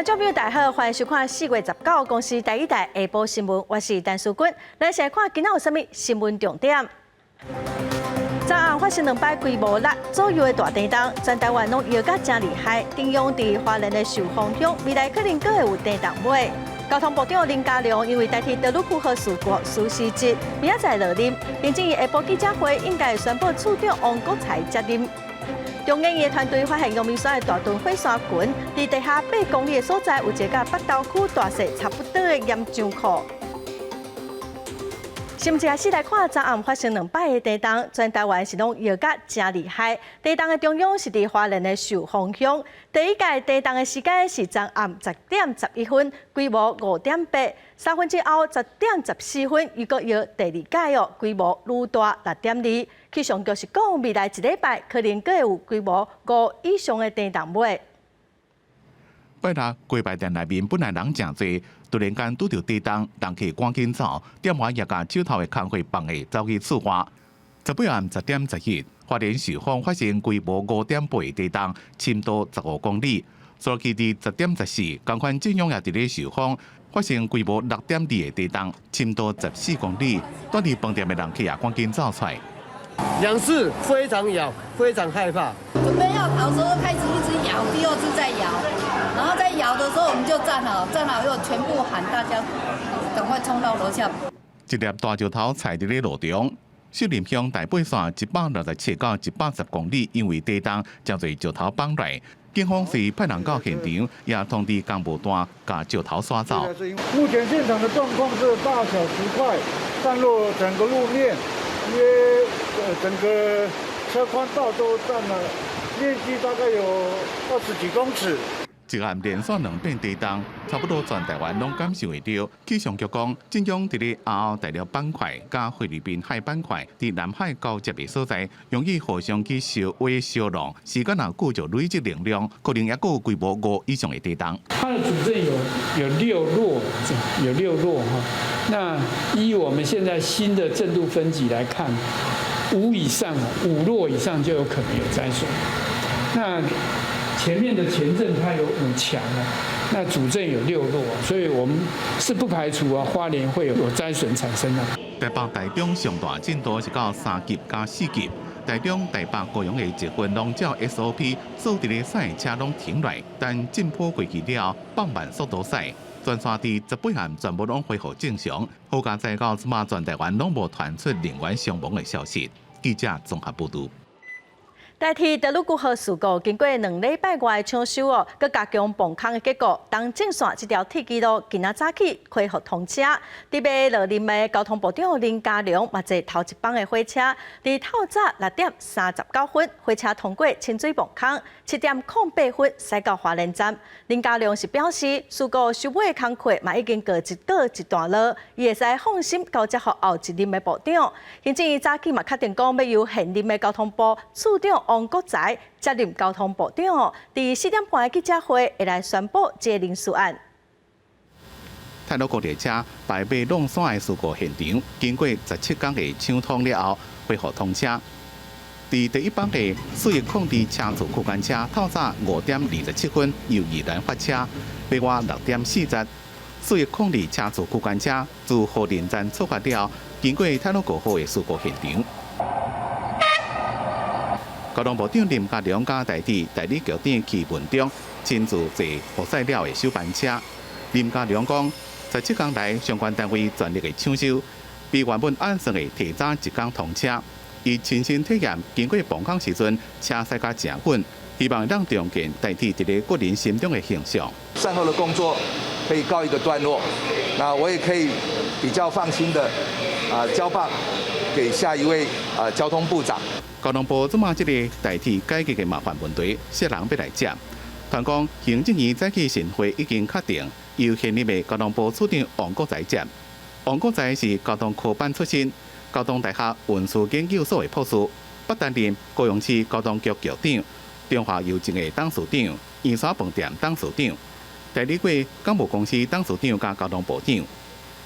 观众朋友大家好，欢迎收看4月19公司第一台下晡新闻，我是陈淑君。来先看今仔有啥物新闻重点。昨暗发生2摆规模6左右的大地震，全台湾拢摇甲真厉害。中央伫花莲的寿丰乡，未来可能阁会有地震买。交通部长林佳龙因为代替德鲁库河事故苏锡志，明仔载落任，并建议下晡记者会应该宣布处长王国才接任。中研院团队发现阳明山的大屯火山群，伫地下8公里的所在，有一个北投区大小差不多的岩浆库。先开始来看，昨暗发生2摆的地震，全台湾是拢摇甲真厉害。地震的中央是伫花莲的寿丰乡。第一届地震的时间是昨暗10点11分，规模5.8；3分之后10点14分，又搁摇第2届规模愈大6.2。气象局是讲，未来1礼拜可能阁会有规模5以上的地震买。拜六，龟牌店内面本来人真多，突然间拄到地震，人去赶紧走，点完也甲手头的工会帮的走去处罚。18暗10点11，花莲寿丰发生规模5.8的地震，深度15公里。所以伫10点14，同款正阳也伫咧寿丰发生规模6.2的地震，深度14公里。当地饭店的人客也赶紧走出来。两次非常摇，非常害怕。准备要逃的时候，开始一直摇，第2次在摇，然后在摇的时候我们就站好，站好又全部喊大家赶快冲到楼下。一粒大石头踩伫咧路中，秀林乡大八线167到110公里，因为地震真侪石头放来，警方是派人到现场，也通知工务单把石头刷走。目前现场的状况是大小石块散落整个路面。约整个车宽道都占了，面积大概有20几公尺。一暗连续2遍地震，差不多全台湾拢感受会到。气象局讲，正央伫咧亚欧大陆板块加菲律宾海板块伫南海交接的所在，容易互相去烧微烧浪，时间若久就累积能量，可能也有规模5以上的地震。它的主震有6弱哈。那依我们现在新的震度分级来看，5以上5弱以上就有可能有灾损。那前面的前震它有5强啊，那主震有6弱，所以我们是不排除花莲会有灾损产生的。台北、台中上大震度是到3级加4级，台中、台北、高雄的一份拢照 SOP 做伫咧赛车拢停落，但震波过去了，放慢速度赛。全线伫18暗全部拢恢复正常。好佳在到即马全台湾拢无传出人员伤亡的消息。记者综合报道。代替德鲁库河事故，经过2礼拜外的抢修佮加强崩坑的结果，东正线这条铁轨路今仔早起恢复通车。特别落任的交通部长林佳龙嘛坐头一班的火车，伫透早6点39分，火车通过清水崩坑，7点08分驶到花莲站。林佳龙是表示，事故修补的工课嘛已经过一段落，伊会使放心交接予后一任的部长。行政院早起嘛确定讲要由现任的交通部处长王国才接任交通部长。伫4点半的记者会会来宣布这人事案。泰鲁高铁车排北弄山的事故现场，经过17天的抢通了后，恢复通车。伫第一班的4月控制车主区间车，透早5点27分由宜兰发车，北外6点40。4月控制车主区间车自花莲站出发了，经过泰鲁高号的事故现场。交通部长林佳龙加代理局长祁文忠亲自坐获驶了的首班车。林佳龙讲，17天来相关单位全力的抢修，比原本按算的提早1天通车。伊亲身体验经过崩坑时阵，车驶甲正稳，希望让重建代替一个国人心中的形象。善后的工作可以告一个段落，那我也可以比较放心的交棒给下一位交通部长。交通部即马即个代替改革的麻烦问题，些人要来接。传讲行政院早起晨会已经确定，由现任的交通部处长王国才接。王国才是交通科班出身，交通大学运输研究所的博士，捌担任高雄市交通局局长、中华邮政的董事长、圆山饭店董事长，代理过港务公司董事长加交通部长。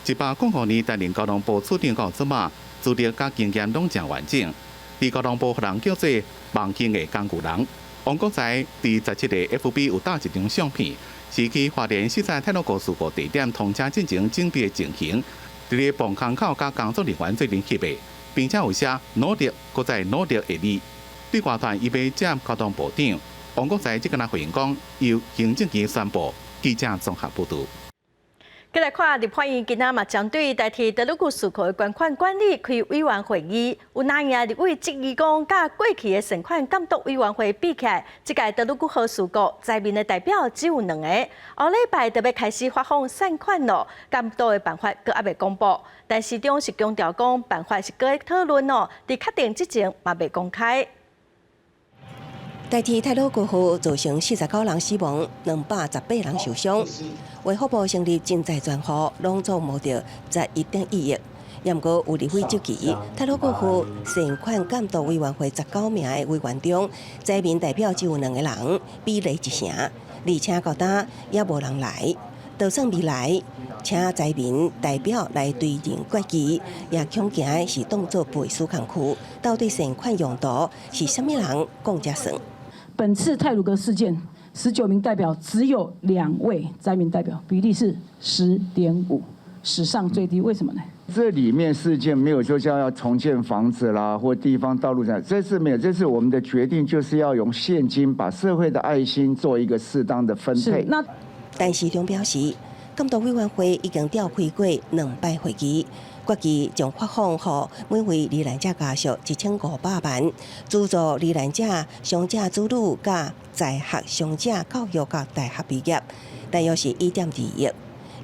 1805年担任交通部处长到即马，资历甲经验拢真完整。伫交通部互人叫做“望京的工具人”。王国才第17个 FB 有搭一张相片，是去花莲西站铁路高事故地点通车进程整备的情形。伫个磅空口甲工作人员做阵翕的，并且有写努力，搁再努力的字。对外团伊要接交通部长，王国才即个回应讲，由行政院宣布。记者综合报道。再来看，立法院今仔嘛针对代替德鲁固事故的捐款管理开委员会议，有哪样立委质疑讲，甲过去的善款监督委员会比起来，这届德鲁固号事故在面的代表只有2个。后礼拜就要开始发放善款咯，监督的办法阁还未公布，但市长是强调讲，办法是搁在讨论咯，伫确定之前嘛未公开。代替泰鲁过后造成49人死亡，218人受伤。卫福部成立赈灾专户，拢总募到11.1亿。不过有立委质疑，泰鲁过后善款监督委员会19名的委员中，灾民代表只有2个人，比例1成，而且到今也无人来。就算未来，请灾民代表来对人决议，也恐惊是当作背书工区。到底善款用途是什么人讲才算？本次太鲁阁事件，19名代表只有2位灾民代表，比例是10.5，史上最低。为什么呢？这里面事件没有说叫要重建房子啦，或地方道路上，这次没有，这次我们的决定就是要用现金把社会的爱心做一个适当的分配。但市长表示，监督委员会已经召开过2摆会议。决议将发放予每位罹难者家属1500万，资助罹难者伤者子女甲在学伤者教育甲大学毕业，大约是1.2亿。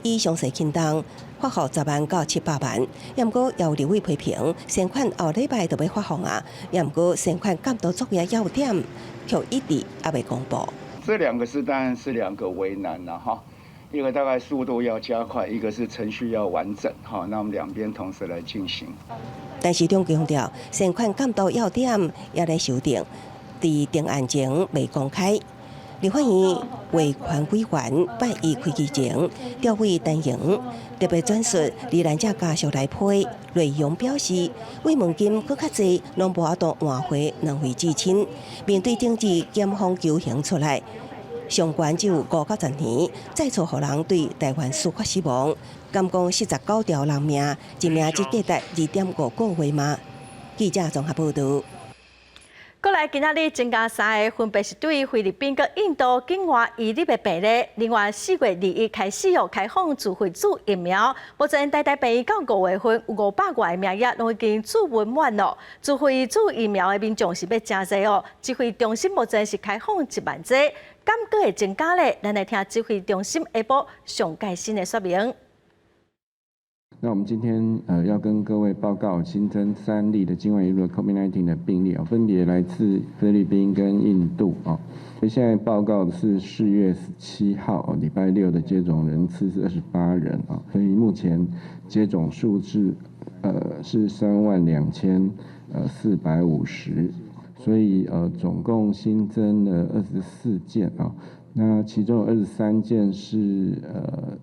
以详细轻重发放10万到700万。不过有立委批评，善款后礼拜就要发放啊，不过善款监督作业要点却一直还未公布。这2个当然是2个为难了哈。一个大概速度要加快，一个是程序要完整，好，那我们两边同时来进行。但市长强调，善款监督要点也来修订，伫定案前未公开。立法院维权委员8日开议前，调委陈莹特别转述罹难者家属来批，内容表示，慰问金搁较济，拢无法度换回2回至亲。面对政治检方求刑出来。上悬只有5到10年，再错予人对台湾司法死亡。敢讲49条人命，一命只价值2.5个月吗？记者综合报道。过来，今仔日增加3个，分别是对菲律宾、跟印度境外移入的病例。另外，4月2日开始开放自费注疫苗，目前台病院到5月份有500多个名额，拢已经注文满了。自费注疫苗的民众是要真侪哦。指挥中心目前是开放1万剂，敢阁会增加咧？咱来听指挥中心下晡上最新的说明。那我们今天要跟各位报告新增3例的境外移入 COVID-19 的病例分别来自菲律宾跟印度所以现在报告的是4月17号礼拜6的接种人次是28人所以目前接种数字是32450，所以总共新增了24件那其中有23件是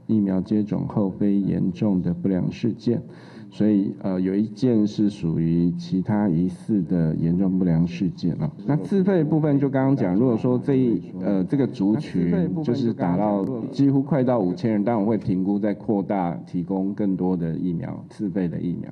疫苗接种后非严重的不良事件，所以有1件是属于其他疑似的严重不良事件那自费部分就刚刚讲，如果说这个族群就是打到几乎快到5000人，当然我会评估再扩大提供更多的疫苗，自费的疫苗。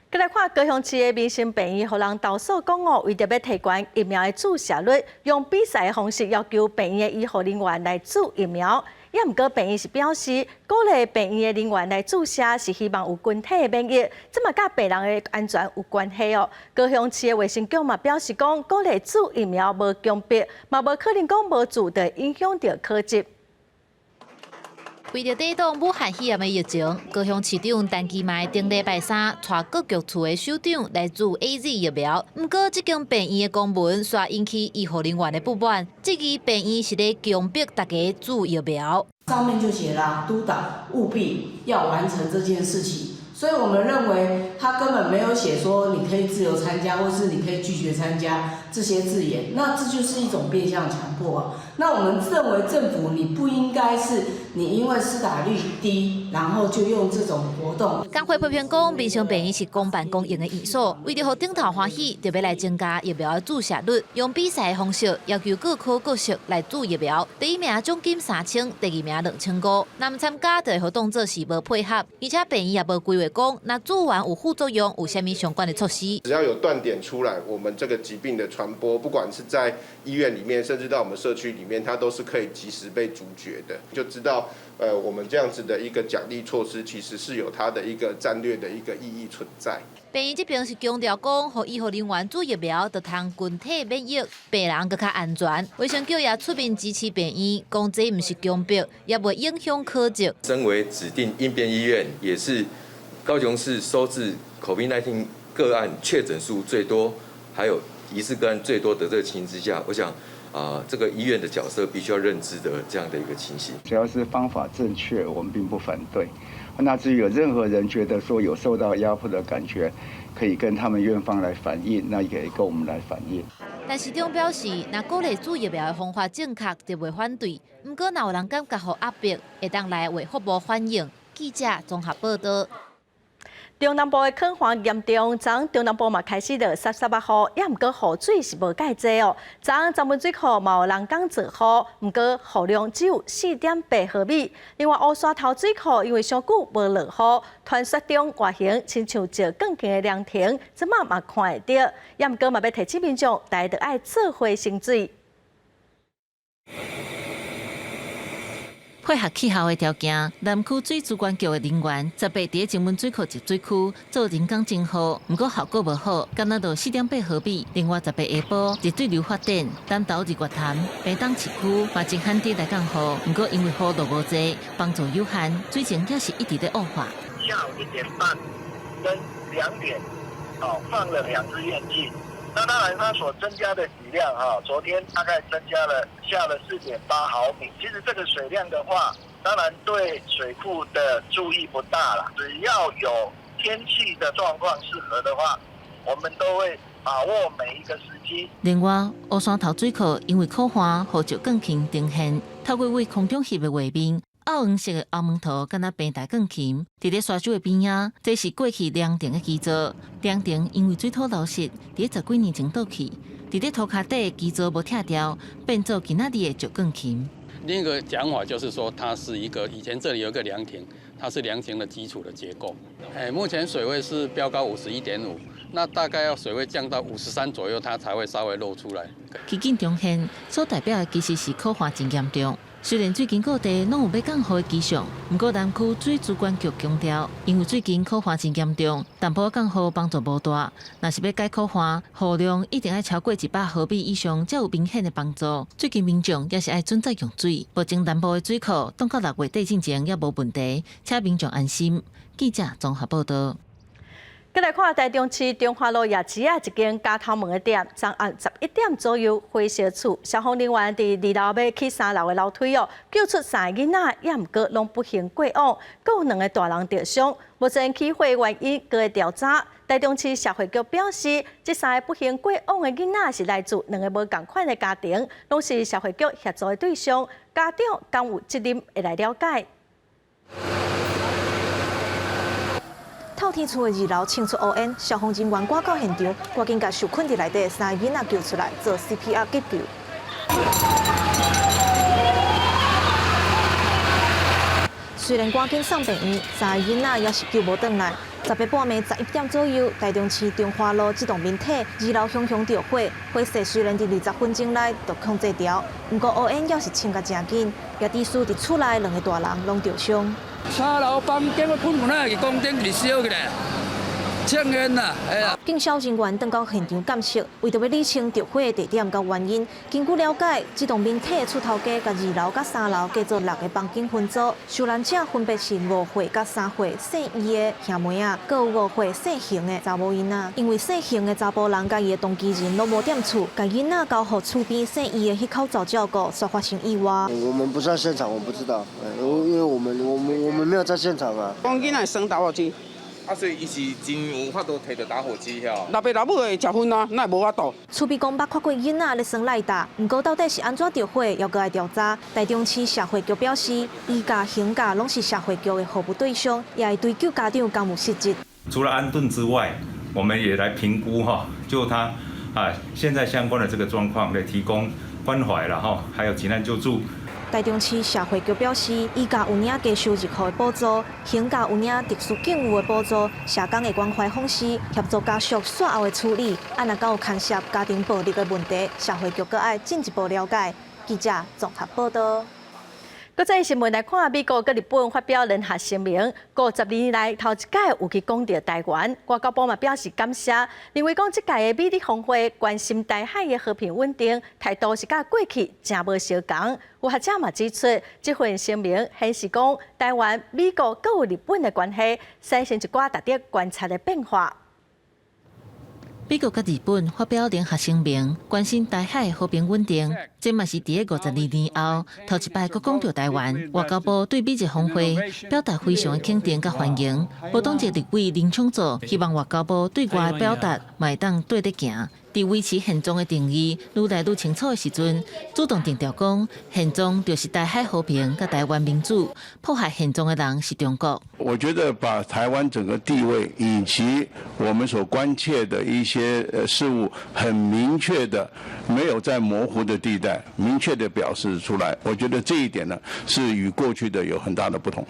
再来看高雄市的民生病院，互人投诉讲为着要提高疫苗的注射率，用比赛的方式要求病院的医护人员来注疫苗。不过病院是表示，鼓励病院的人员来注射，是希望有群体的免疫，这嘛甲病人的安全有关系哦。高雄市的卫生局嘛表示讲，鼓励注疫苗无强迫，嘛无可能讲无注就影响到科技。为了抵挡武汉肺炎的疫情，高雄市长陈其迈顶礼拜3带各局处的首长来注 AZ 疫苗。不过，这间病院的公文却引起医护人员的不满，质疑病院是在强迫大家注疫苗。上面就写了督导务必要完成这件事情，所以我们认为他根本没有写说你可以自由参加，或是你可以拒绝参加。这些字眼，那这就是一种变相强迫啊。那我们认为政府你不应该是你因为施打率低，然后就用这种活动。工会批评讲，民生病院是公办公营的院所，为着让顶头欢喜，特别来增加疫苗的注射率，用比赛的方式要求各科各属来注疫苗。第一名奖金3000，第二名2500。那参加的活动做是无配合，而且病院也无规划讲，那注完有副作用，有虾米相关的措施。只要有断点出来，我们这个疾病的传播，不管是在医院里面，甚至到我们社区里面，它都是可以及时被阻绝的。就知道，我们这样子的一个奖励措施，其实是有它的一个战略的一个意义存在。病院这边是强调讲，予医护人员注疫苗，就通群体免疫，病人更较安全。卫生局也出面支持病院，讲这不是强迫，也不影响科技。身为指定应变医院，也是高雄市收治 COVID-19 个案确诊数最多，还有疑似个案最多的这个情形之下，我想。这个医院的角色必须要认知的这样的一个情形，只要是方法正确，我们并不反对。那至于有任何人觉得说有受到压迫的感觉，可以跟他们院方来反映，那也可以跟我们来反映。但市长表示，若鼓励注疫苗的方法正确，就袂反对。不过，若有人感觉予压迫，会当来为服务反映。记者综合报道。中南部的垦荒严重，昨中南部嘛开始了38号，也毋过雨水是无介济哦。昨曾文水库嘛有人讲做好，毋过雨量只有4.8毫米。另外，乌山头水库因为上久无落雨，传说中外形亲像一更近的凉亭，即马嘛看会到。也毋过嘛要提醒民众，大家着爱做伙省水。配合气候的条件，南区水资源局的人员18伫曾文水库集水区做人工净化，不过效果无好，敢若到4.8毫米。另外18下晡集水流发展，南投日月潭、北东市区嘛正旱地来降雨，不过因为雨落无济，帮助有限，水情也是一直在恶化。下午1点半跟2点，放了2支验剂。那当然，它所增加的雨量昨天大概增加了下了4.8毫米。其实这个水量的话，当然对水库的注意不大了。只要有天气的状况适合的话，我们都会把握每一个时机。另外，乌山头水库因为靠旱，雨就更勤呈现，透过为空中翕的画面。暗黄色的澳门头，敢若平台更轻。伫咧沙洲的边仔，这是过去凉亭的基座。凉亭因为水土流失，伫10几年前倒去。伫咧土骹底的基座无拆掉，变做今仔日的石更轻。另一个讲法就是说，它是一个以前这里有一个凉亭，它是凉亭的基础的结构。目前水位是标高51.5，那大概要水位降到53左右，它才会稍微露出来。基金中现所代表的其实是靠旱真严重。虽然最近各地拢有要降雨的迹象，不过南区水资源局强调，因为最近靠旱真严重，淡薄降雨帮助无大。若是要解靠旱，雨量一定要超过100毫米以上，才有明显的帮助。最近民众也是爱准则用水，目前南部的水库等到6月底之前也无问题，请民众安心。记者综合报道。再来看台中市中华路夜市一间家头门的店，昨暗11点左右火烧厝，消防人员伫2楼要去3楼的楼梯救出3个囡仔，也毋过拢不幸过往，阁有2个大人受伤。目前起火原因搁会调查。台中市社会局表示，这3个不幸过往的囡仔是来自2个无同款的家庭，拢是社会局协助的对象，家长敢有责任会来了解。透天厝的2楼清出乌烟，消防人员赶到现场，赶紧把受困伫内底的3个囡仔救出来，做 CPR 急救。虽然赶紧送病院，3个囡仔也是救无转来。18半暝11点左右，台中市中华路这栋民体2楼熊熊着火，火势虽然伫20分钟内就控制掉，不过乌烟也是清甲真紧，也地输伫厝内2个大人拢着伤。3楼房间的喷门那个光灯就烧起来，呛烟啦，警消人员登到现场监测，为着要理清着火的地点甲原因。根据了解，这栋民体的厝头家甲2楼甲3楼加做6个房间分组，受难者分别是5岁甲3岁姓伊的兄妹仔，阁有5岁姓邢的查某囡仔。因为姓邢的查甫人甲伊的同居人拢无踮厝，甲囡仔交予厝边姓伊的迄口罩照顾，却发生意外。我们不在现场，我不知道，因为我们没有在现场啊。讲囡仔生倒落去，所以伊是真有法度摕到打火机遐。老爸老母会食薰啊，那无法度。厝边讲捌看过囡仔咧耍赖打，毋过到底是安怎着火，要搁来调查。台中市社会局表示，医假、刑假拢是社会局的服务对象，也会追究家长公务失职。除了安顿之外，我们也来评估就他现在相关的这个状况，来提供关怀了还有急难救助。台中市社会局表示，医假有领加收入库的补助，刑假有领特殊警务的补助，社工的关怀方式协助家属善后的处理。若敢有牵涉家庭暴力的问题，社会局阁爱进一步了解。记者综合报道。国际新闻来看，美国跟日本发表联合声明，50年来头一届有去讲到台湾，外交部嘛表示感谢，认为讲这届的美日峰会关心台海的和平稳定，态度是甲过去真无相同。有学者嘛指出，这份声明显示讲台湾、美国各有日本的关系，产生一寡值得观察的变化。美国甲日本发表联合声明，关心台海和平稳定。这嘛是伫个52年后头一摆佫讲到台湾。外交部对美日峰会表达非常的肯定甲欢迎。无党籍立委林昌佐希望外交部对外的表达嘛会当对得行。伫维持现状的定义愈来愈清楚的时阵，主动定调讲，现状就是台海和平甲台湾民主，破坏现状的人是中国。我觉得把台湾整个地位以及我们所关切的一些事物，很明确的，没有在模糊的地带，明确的表示出来。我觉得这一点呢，是与过去的有很大的不同。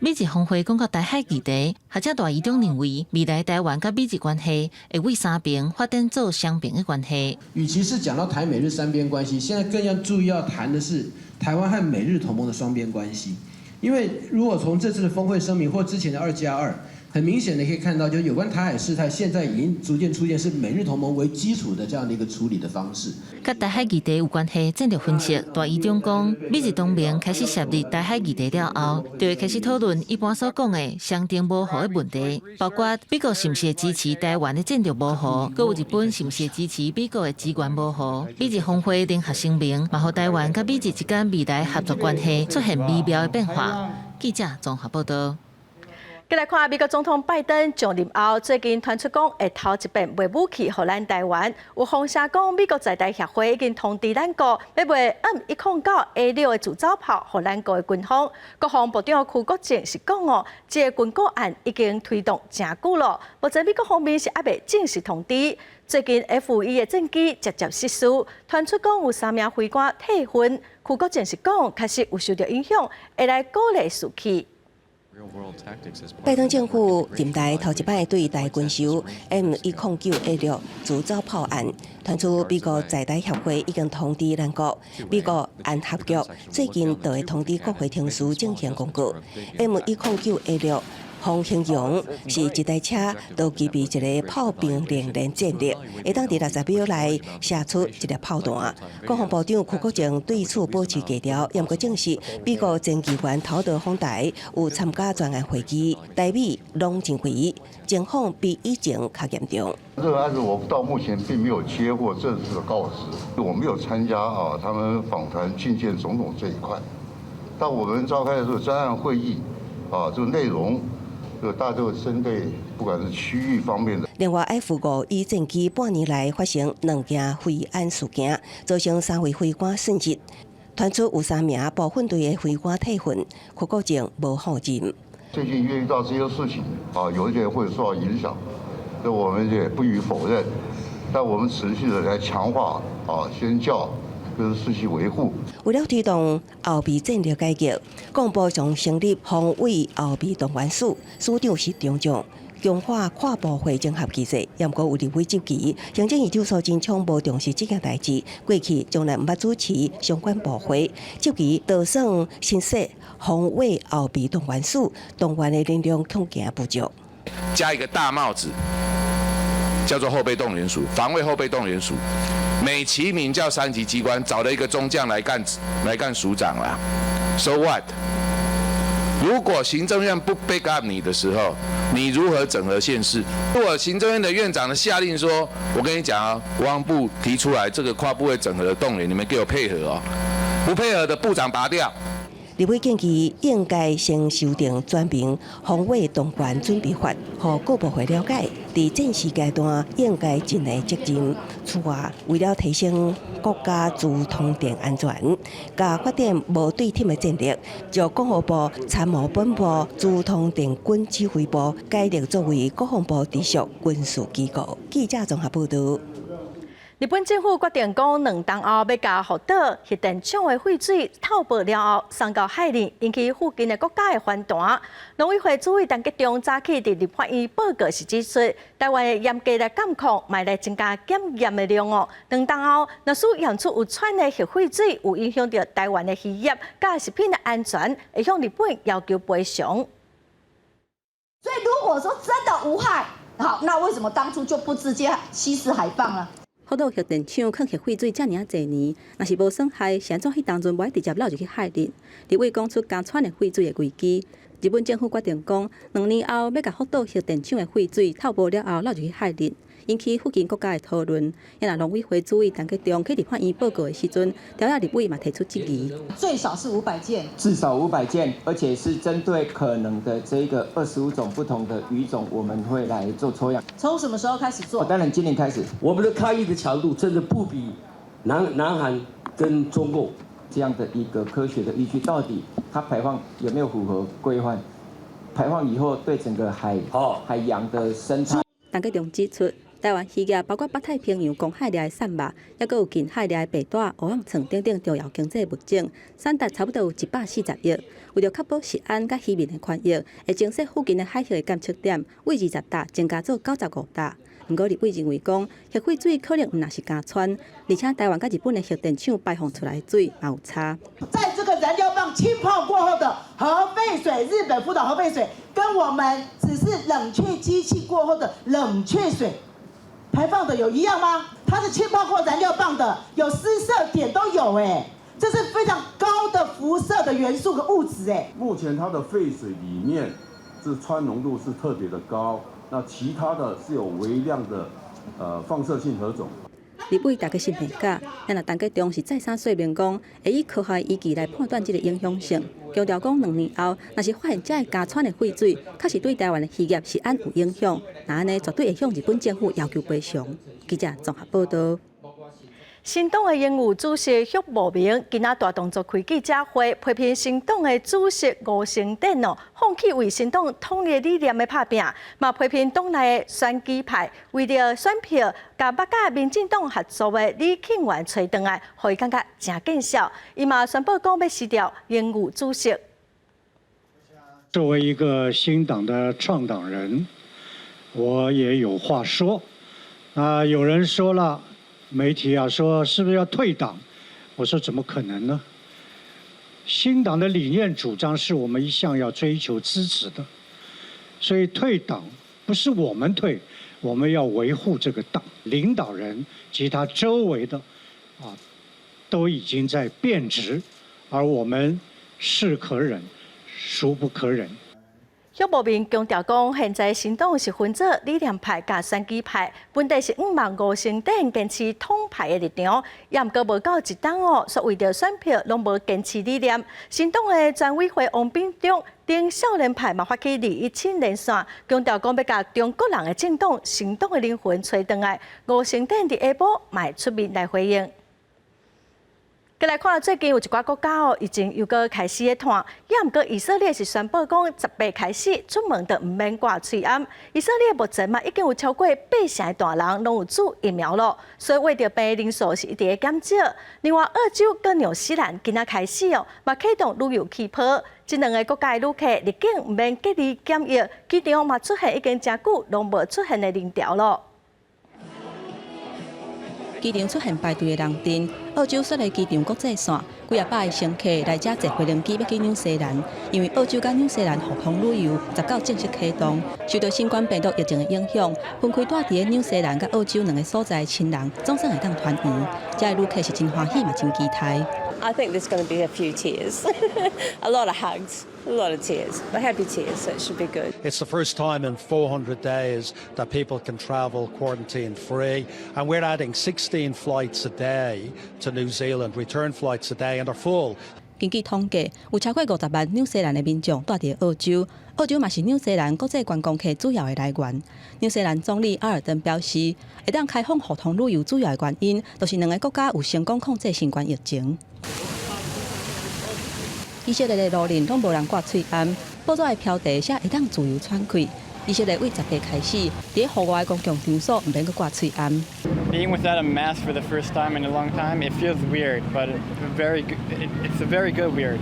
美日峰会讲到台海议题，学者大议长认为，未来台湾甲美日关系会为三边发展做双边的关系。与其是讲到台美日三边关系，现在更要注意要谈的是台湾和美日同盟的双边关系。因为如果从这次的峰会声明或之前的2+2，很明显的可以看到，就是有关台海事态，现在已经逐渐出现是美日同盟为基础的这样的一个处理的方式。甲台海议题有关系，战略分析大议长讲，美日同盟开始涉入台海议题了后，就会开始讨论一般所讲的相定模糊的问题，包括美国是不是支持台湾的战略模糊，搁有日本是不是支持美国的资源模糊。美日峰会联合声明，嘛，予台湾甲美日之间未来合作关系出现微妙的变化。记者综合报道。再来看美国总统拜登上任后，最近传出讲会头一遍卖武器予咱台湾。有风声讲，美国在台协会已经通知咱国，要卖 M109A6的自走炮予咱国的军方。国防部长邱国正是讲这个军购案已经推动真久了，目前美国方面是还未正式通知。最近 F1的战机直接失事，传出讲有3名飞官退婚。邱国正是讲，确实有受到影响，会来鼓励士气。拜登政府任内头一摆对台军售 M109A6自走炮案，传出美国在台协会已经通知咱国，美国安合局最近就会通知国会听书进行公告 M109A6。方形容是一台车，都具备一个炮兵连连战力，会当伫60秒内射出一粒炮弹。国防部长邱国正对此保持低调，也不证实美国前议员陶德访台有参加专案会议，台美拢认为情况比以前较严重。这个案子我到目前并没有接获正式的告知，我没有参加他们访谈觐见总统这一块。但我们召开的这个专案会议这个内容。大都针对不管是区域方面的。另外，F5以战机半年来发生2件飞安事件，造成3位飞官殉职。传出有3名部分队的飞官退婚，邱国正无否认。最近遇到这些事情有一些会受到影响，那我们也不予否认。但我们持续的来强化宣教。跟事实维护。为了推动后备战略改革，国防部将成立防卫后备动员署，署长是中将，强化跨部会整合机制。也毋过有立委质疑，行政院长苏贞昌无重视这件代志，过去从来毋捌主持相关部会，质疑打算新设防卫后备动员署，动员的力量恐惊不足。加一个大帽子，叫做后备动员署，防卫后备动员署。美其名叫3级机关，找了一个中将来干署长啦。So what？ 如果行政院不 back up 你的时候，你如何整合县市？如果行政院的院长的下令说，我跟你讲国防部提出来这个跨部会整合的动员，你们给我配合不配合的部长拔掉。立委建议应该先修订专名防卫动员准备法，让各部会了解，在战时阶段应该尽的责任。此外，为了提升国家自通电安全，甲发展无对称的战力，就国防部参谋本部自通电军指挥部改立作为国防部直属军事机构。记者综合报道。日本政府决定讲，2冬后要将福岛核电厂的废水透报了后送到海里，引起附近的国家的反弹。农委会主委陈吉仲早起伫立法院报告时指出，台湾的严格来监控，卖来增加检验的量哦。2冬后，若是验出有湍的核废水有影响到台湾的渔业、甲食品的安全，会向日本要求赔偿。所以如果说真的无害，好，那为什么当初就不直接稀释海放呢？福岛核电厂放核废水遮尔啊侪年，若是无损害，是安怎迄当阵无直接捞入去海里？立委讲出加湍的废水的危机。日本政府决定讲，2年后要甲福岛核电厂的废水透报了后捞入去海里，引起附近国家的讨论。也若农委会主委陈吉仲去立法院报告的时阵，调查立委嘛提出质疑。最少是500件，至少500件，而且是针对可能的这个25种不同的鱼种，我们会来做抽样。从什么时候开始做？当然今年开始。我们的抗疫的强度真的不比南韩跟中共这样的一个科学的依据，到底它排放有没有符合规范？排放以后对整个海洋的生态。陈吉仲指出，台湾渔业包括北太平洋公海内的产物，也佮有近海内的白带、乌昂床等等重要经济物种，产值差不多有140亿。为了确保食安甲渔民的权益，会增设附近的海域的监测点，为20笪增加做95笪。不过，立委认为讲，核废水可能唔那是加湍，而且台湾甲日本的核电厂排放出来的水也有差。在这个燃料棒浸泡过后的核废水，日本福岛核废水，跟我们只是冷却机器过后的冷却水排放的有一样吗？它是浸泡过燃料棒的，有湿色点都有哎，这是非常高的辐射的元素和物质哎。目前它的废水里面，这氚浓度是特别的高。那其他的是有微量的放射性核种。立委大家新评价，但若陈吉仲是再三说明讲，会以科学依据来判断这个影响性，强调讲2年后，若是发现这加湍的废水，确实对台湾的渔业食安有影响，那安尼绝对会向日本政府要求赔偿。记者综合报道。新党的营务主席许茂明今仔大动作开记者会，批评新党的主席吴成典放弃为新党统一理念的拍拼，嘛批评党内的选举派为了选票，甲北甲民进党合作的李庆元找回来，互伊感觉真见效。伊嘛宣布讲要辞掉营务主席。作为一个新党的创党人，我也有话说。有人说了。媒体说是不是要退党？我说怎么可能呢？新党的理念主张是我们一向要追求支持的，所以退党不是我们退，我们要维护这个党。领导人及他周围的都已经在变质，而我们是可忍，孰不可忍。许茂明强调讲，现在新党是分做理念派甲选举派，本地是5万5成点坚持统派的立场，也毋过无到一党说为着选票拢无坚持理念。新党的全委会王炳忠顶少年派嘛发起217连线，强调讲要甲中国人的政党新党的灵魂找回来。吴成典伫下晡嘛出面来回应。再来看，最近有一寡国家已经又搁开始咧探，也毋过以色列是宣布讲18开始出门就毋免挂喙安。以色列目前嘛已经有超过80成的大人拢有注疫苗咯，所以为着病人数是一直减少。另外，澳洲跟纽西兰今仔开始嘛启动旅游气泡，这2个国家的旅客入境毋免隔离检疫，机场嘛出现已经真久拢无出现的人潮咯。机场出现排队的人阵，澳洲设立机场国际线，几啊百个乘客来这坐飞轮机要去纽西兰，因为澳洲甲纽西兰互通旅游19正式启动，受到新冠病毒疫情的影响，分开住伫纽西兰甲澳洲2个所在的亲人，总算会当团圆，这个旅客是真欢喜嘛，真期待。I think there's going to be a few tears, a lot of hugs, a lot of tears, but happy tears, so it should be good. It's the first time in 400 days that people can travel quarantine free, and we're adding 16 flights a day to New Zealand, return flights a day, and they're full. 根据统计，有超过50万纽西兰的民众住伫澳洲，澳洲嘛是纽西兰国际观光客主要的来源。纽西兰总理阿尔登表示，会当开放互通旅游主要的原因，就是两个国家有成功控制新冠疫情。以色列的路林拢无人挂喙罨，报纸的标题写会当自由喘气。以色列为10日开始，伫户外公共场所唔免去挂喙罨。Being without a mask for the first time in a long time, it feels weird, but it's a very good weird.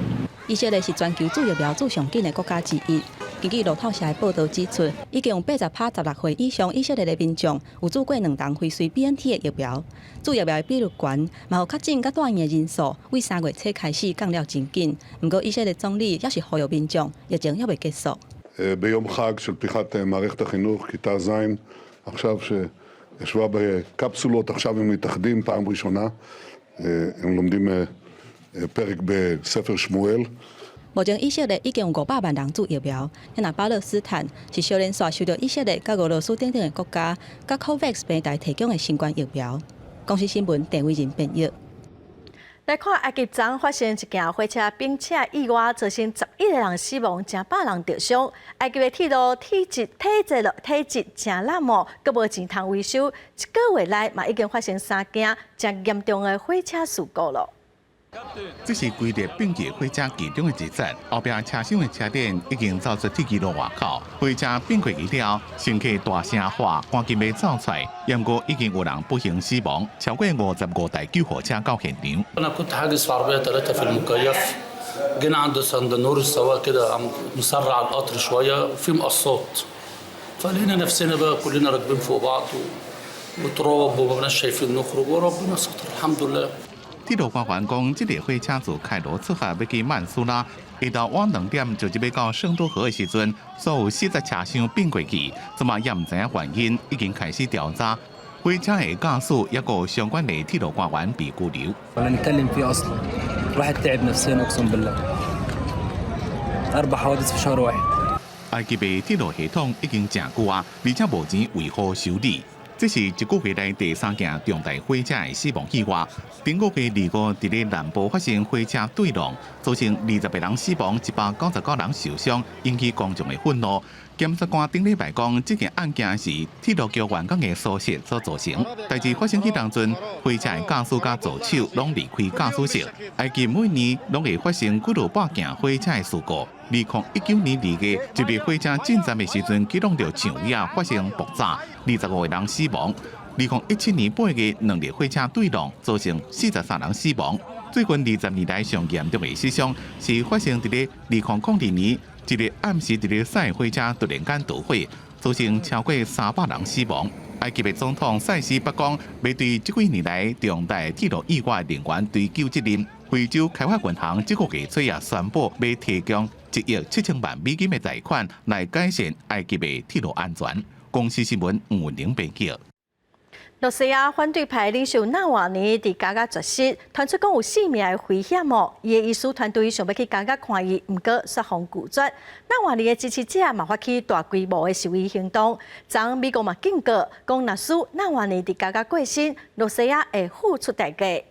以色列是全球注疫苗注上紧的国家之一。根据路透社的报道指出，已经有80%16岁以上以色列的民众有注过2档辉瑞 BNT 的疫苗。注疫苗的比率悬，嘛有确诊甲住院的人数为3月初开始降了真紧。不过以色列总理也是呼吁民众，疫情还未结束。ביום חג של פתיחת מערכת החינוך, כיתה ז', עכשיו שישבה בקפסולות, עכשיו הם מתאחדים פעם ראשונה, הם לומדים פרק בספר שמואל. 目前以色列已经有500万人注疫苗，那巴勒斯坦是小连续受到以色列甲俄罗斯等等的国家甲 COVAX 平台提供的新冠疫苗。公司新闻郑伟仁编译。来看埃及昨发生一件火车并且意外，造成11个人死亡，成100人受伤。埃及的铁路体质真烂漠，阁无钱通维修。1个月来嘛已经发生3件真严重的火车事故了。这是规列并捷火车其中的一站，后边车厢的车顶已经走出铁轨路外口。火车并轨一了，乘客大声喊，赶紧要走出来。不过已经有人不幸死亡，超过55台救护车到现场。أنا كنت حاجز في عربية 3 في المكيف، جينا عند سند نور السواق كده عم مسرع القطر شوية وفي مقصات، فلقينا نفسنا بقى كلنا راكبين فوق بعض وتراب وما بقناش شايفين نخرج وربنا ستر الحمد لله。铁路官员讲，这列火车自开罗出发要去曼苏拉，下到晚2点就要到圣多河的时阵，所有40车厢并过去，怎么也唔知影原因，已经开始调查。火车的驾驶也有相关的铁路官员被拘留。ولا نتكلم فيه اصلا، الواحد تعب نفسيا اقسم بالله. 4 حوادث في شهر واحد. 埃及的铁路系统已经真久啊，而且无钱维护修理。这是1个月来第3件重大火车的死亡意外。顶个月25日，在南部发生火车对撞，造成20个人死亡，199人受伤，引起公众的愤怒。检察官顶礼拜讲，这件案件是铁路局员工的疏失所造成。代志发生去当阵，火车的驾驶甲助手拢离开驾驶室。埃及每年拢会发生几100件火车的事故。2019年2月，一列火车进站的时阵，启动着上夜发生爆炸，25个人死亡。2017年8月，2列火车对撞，造成43人死亡。最近20年来上严重的死伤，是发生在2002年，一列暗时在咧塞火车突然间导火，造成超过300人死亡。埃及的总统塞西北讲，要对这几年来重大铁路意外人员追究责任。非洲开发银行这个月初也宣布，要提供1亿7千万美金的贷款来改善埃及的铁路安全。公司新闻吴文玲编辑。罗西亚反对派领袖纳瓦尼伫加加绝食，传出讲有性命的危险哦。伊的医师团队想要去加加看伊，不过煞风拒绝。纳瓦尼的支持者嘛发起大规模的示威行动。昨美国嘛警告，讲若使纳瓦尼伫加加过身，罗西亚会付出代价。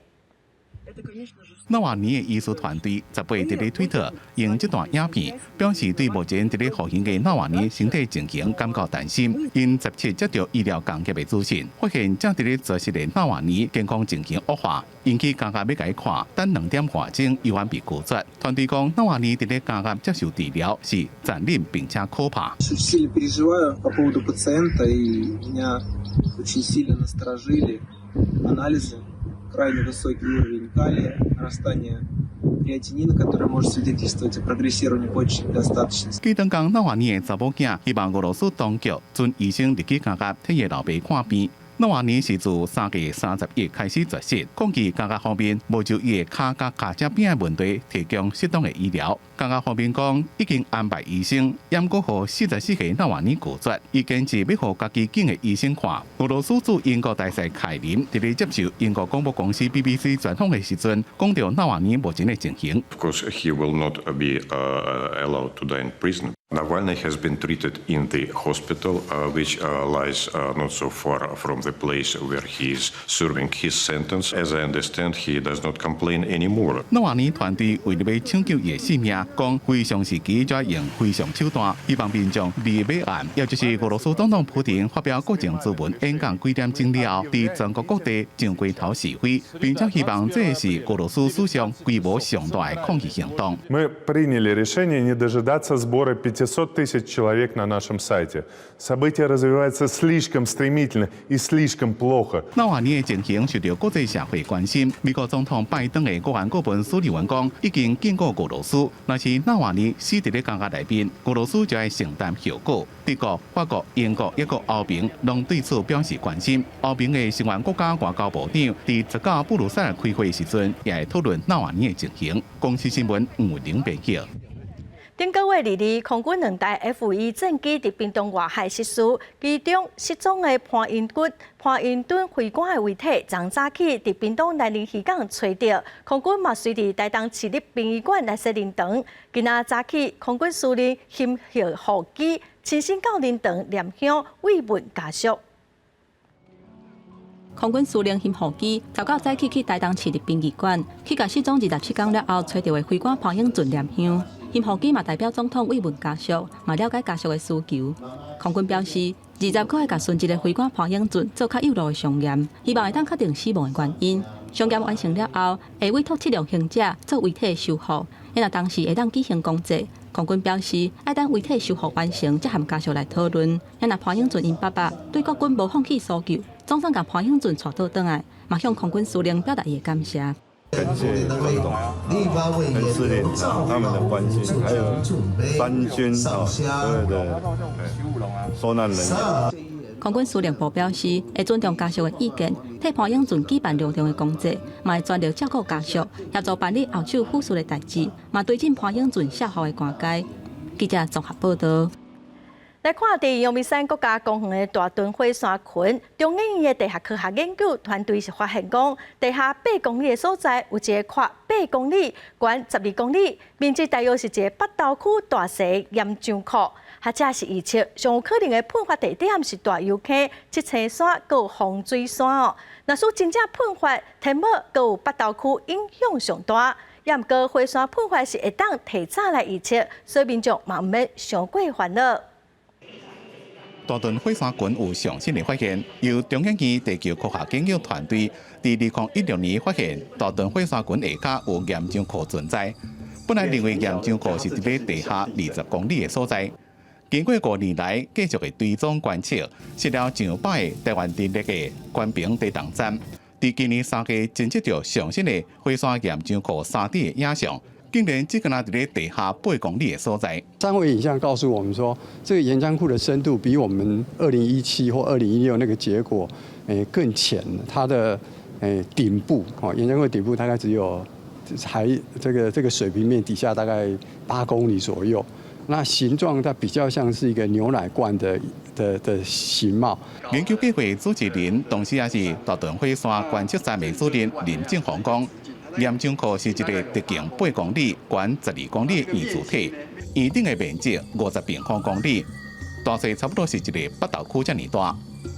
纳瓦尼的医师团队18日在推特用这段影片，表示对目前在咧服刑的纳瓦尼身体情形感到担心。因17接到医疗工业的资讯，发现正在咧做实的纳瓦尼健康情形恶化，引起加加要甲伊看，等2点半钟依然被拒绝。团队讲，纳瓦尼在咧加加接受治疗是残忍并且可怕。Сильно переживаю по поводу пациента, и меня очень сильно насторожили анализы. Крайне высокий уровень калия, нарастание креатинина, который может свидетельствовать о прогрессировании почечной недостаточности. 记当讲纳瓦尼的查某囝，希望俄罗斯当局准医生入去加加替伊老爸看病。纳瓦尼是自3月30日开始绝食，抗议加加方面无就伊的脚甲脚趾边的问题提供适当的医疗。加加方面讲已经安排医生，也过互44岁纳瓦尼拒绝，伊坚持要互家己警的医生看。俄罗斯驻英国大使凯林伫咧接受英国广播公司 BBC 专访的时阵，讲到纳瓦尼目前的情形。Of course, he will not be allowed to die in prison. Navalny has been treated in the hospital, which lies not so far from the place where he is serving his sentence. As I understand, he does not complain anymore. 纳瓦尼团队为了要抢救伊的性命，讲非常时期才用非常手段，希望民众离尾案，也就是俄罗斯总统普京发表国情咨文演讲几点钟了，在全国各地上街头示威，并且希望这是俄罗斯史上规模上大的抗议行动。Мы приняли решение не дожидаться сбора 500 тысяч человек на нашем сайте. События развиваются слишком стремительно и слишком плохо. 纳瓦尼的情形受到国际社会关心。美国总统拜登的国安顾问苏利文讲，已经警告俄罗斯，若是纳瓦尼死伫咧监狱内面，俄罗斯就要承担后果。德国、法国、英国一个欧盟拢对此表示关心。欧盟的成员国家外交部长伫19布鲁塞尔开会时阵，也会讨论纳瓦尼的情形。公司新闻吴玲报道。顶个月2日，空军2台 F-1战机伫屏东外海失事，其中失踪的潘英敦飞官的遗体，昨早起伫屏东南宁渔港找到，空军嘛随伫台东市立殡仪馆来设灵堂。今仔早起，空军司令欣贺护基亲身到灵堂念香慰问家属。空军司令辛护基早到早起去台东市立殡仪馆，去甲失踪27天了后找到的飞官潘英俊念香。辛护基嘛代表总统慰问家属，嘛了解家属的需求。空军表示，20块甲殉职的飞官潘英俊做较有路的伤验，希望会当确定死亡的原因。伤验完成了后，会委托7名刑者做遗体的修复，因若当时会当举行公祭。空军表示，要等遗体修复完成，才含家属来讨论。因若潘英俊因爸爸对国军无放弃诉求，总算将潘英俊带倒转来，嘛向空军司令表达伊的感谢。感谢总统、跟司令他们的关心，还有三军所有的受难人员。空军司令部表示，会尊重家属的意见，替潘英俊举办隆重的公祭，嘛会全力照顾家属，协助办理后手手术的代志，嘛推进潘英俊孝后的关怀。记者综合报道。来看伫阳明山国家公园的大屯火山群，中研院的地下科学研究团队是发现讲，地下8公里的所在有一个宽8公里、宽12公里，面积大约是一个北投区大小岩浆库。或者是预测上有可能的喷发地点是大油坑、七星山、有洪水山哦。若是真正喷发，天幕有北投区影响上大。也毋过火山喷发是会当提早来预测，所以民众嘛毋免伤过烦恼。大屯火山群有上新的发现，由中研院地球科学研究团队伫2016年发现大屯火山群下骹有岩浆库存在。本来认为岩浆库是伫咧地下20公里的所在，经过5年来继续的追踪观测，实了上百个台湾电力的关屏地动站，伫今年3月侦测到上新的火山岩浆库3D 的影像。竟然只敢在地下8公里的所在。三维影像告诉我们说，这个岩浆库的深度比我们2017或2016那个结果，更浅。它的顶部岩浆库顶部大概只有这个水平面底下大概8公里左右。那形状它比较像是一个牛奶罐的形貌。研究计划主持人，同时也是大屯火山观测站的主任林正宏讲。岩浆库是一个直径8公里、宽12公里的圆柱体，圆顶的面积50平方公里，大小差不多是一个北投区这么大。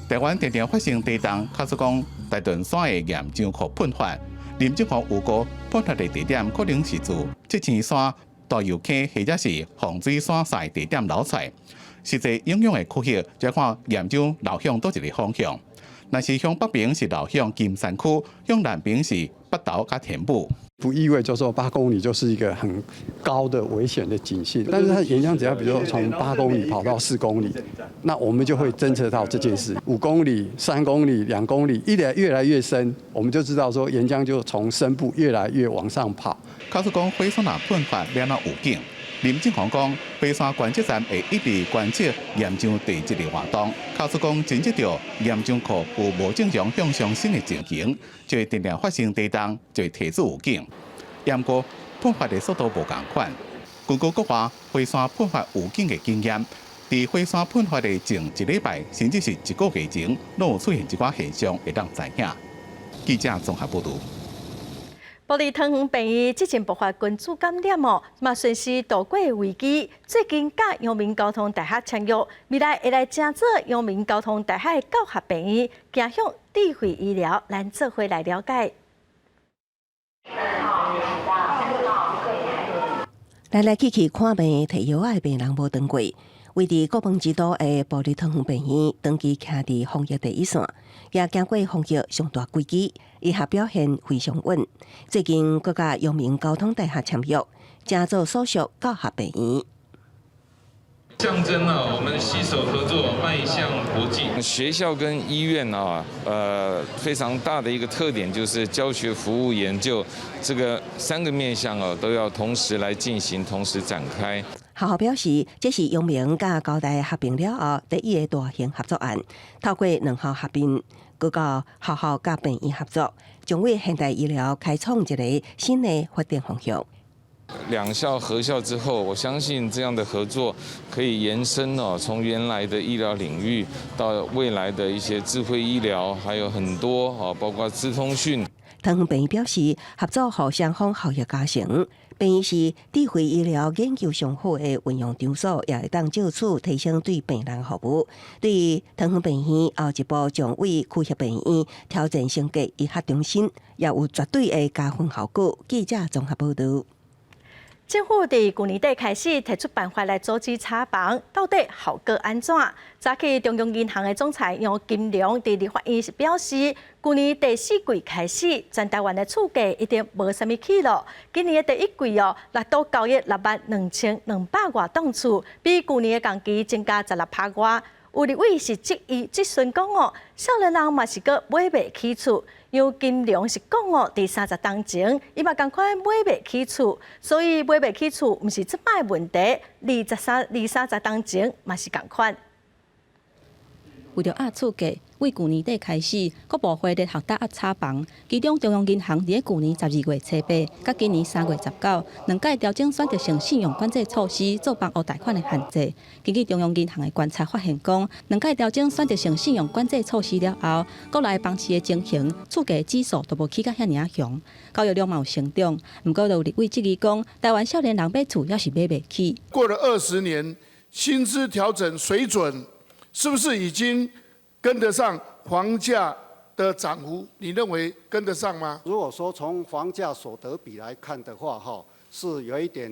台湾常常发生地震，假使讲大屯山的岩浆库喷发，林正宏预估喷发的地点可能是自七星山、大油坑或者是洪水山赛地点流出来。实际影响的区域，就看岩浆流向倒一个方向。若是向北边是流向金山区，向南边是北投加田埔。不意味就说8公里就是一个很高的危险的警讯，但是它岩浆只要比如说从8公里跑到4公里，那我们就会侦测到这件事。5公里、3公里、2公里，越来越深，我们就知道说岩浆就从深部越来越往上跑。假使讲火山若喷发了有警。林正宏讲，火山观测站会一直观测岩浆地质的活动。假使讲侦测到岩浆库有无正常向上升的情形，就会定定发生地动，就会提出预警。不过喷发的速度无同款。根据国外火山喷发预警的经验，在火山喷发的前1礼拜，甚至是1个月前，都有出现一寡现象会当知影。记者综合报道。玻璃糖厂病院之前爆发群组感染哦，嘛顺势度过危机。最近甲阳明交通大学签约，未来会来正做阳明交通大学的教学病院，走向智慧医疗，咱做伙来了解。来来去去看病摕药的病人无长过，位伫国门之都的玻璃糖厂病院，长期徛伫防疫第一线，也经过防疫上大危机，医学表现非常稳。最近佮甲阳明交通大学签约，正做所属教学病院。象征了我们携手合作，迈向国际。学校跟医院啊，非常大的一个特点就是教学、服务、研究这个3个面向啊，都要同时来进行，同时展开。学校表示，这是阳明甲交大合并了后第一个大型合作案，透过2校合并，佮到学校甲病院合作，将为现代医疗开创一个新的发展方向。2校合校之后，我相信这样的合作可以延伸哦，从原来的医疗领域到未来的一些智慧医疗，还有很多哦，包括资通讯。糖厂病院表示，合作互双方效益加成。病院是智慧医疗研究上好的运用场所，也会当就此提升对病人服务。对于糖厂病院后一步将为区域病院挑战升级医学中心，也有绝对的加分效果。记者综合报道。政府伫去年底开始提出办法来阻止查房，到底效果安怎？早起中央银行的总裁杨金龙伫立法院表示，去年第4季开始，全台湾的厝价一定无啥物起落。今年的第1季来到9亿62200外栋厝，比去年的同期增加16%外。有立委是质询讲少年人嘛是个买袂起厝。杨金龙是讲伫30当前，伊嘛共款买袂起厝，所以买袂起厝毋是即摆问题，30当前嘛是共款。为着压厝价，为去年底开始，各部会咧学搭压查房。其中中央银行伫去年12月初8，甲今年3月19，两届调整选择性信用管制措施做房屋贷款的限制。根据中央银行的观察发现讲，两届调整选择性信用管制措施了后，国内房市的情形，厝价指数都无起甲遐尔强，交易量嘛有成长。不过有立委质疑讲，台湾少年人买厝也是买袂起。过了20年，薪资调整水准是不是已经跟得上房价的涨幅？你认为跟得上吗？如果说从房价所得比来看的话，是有一点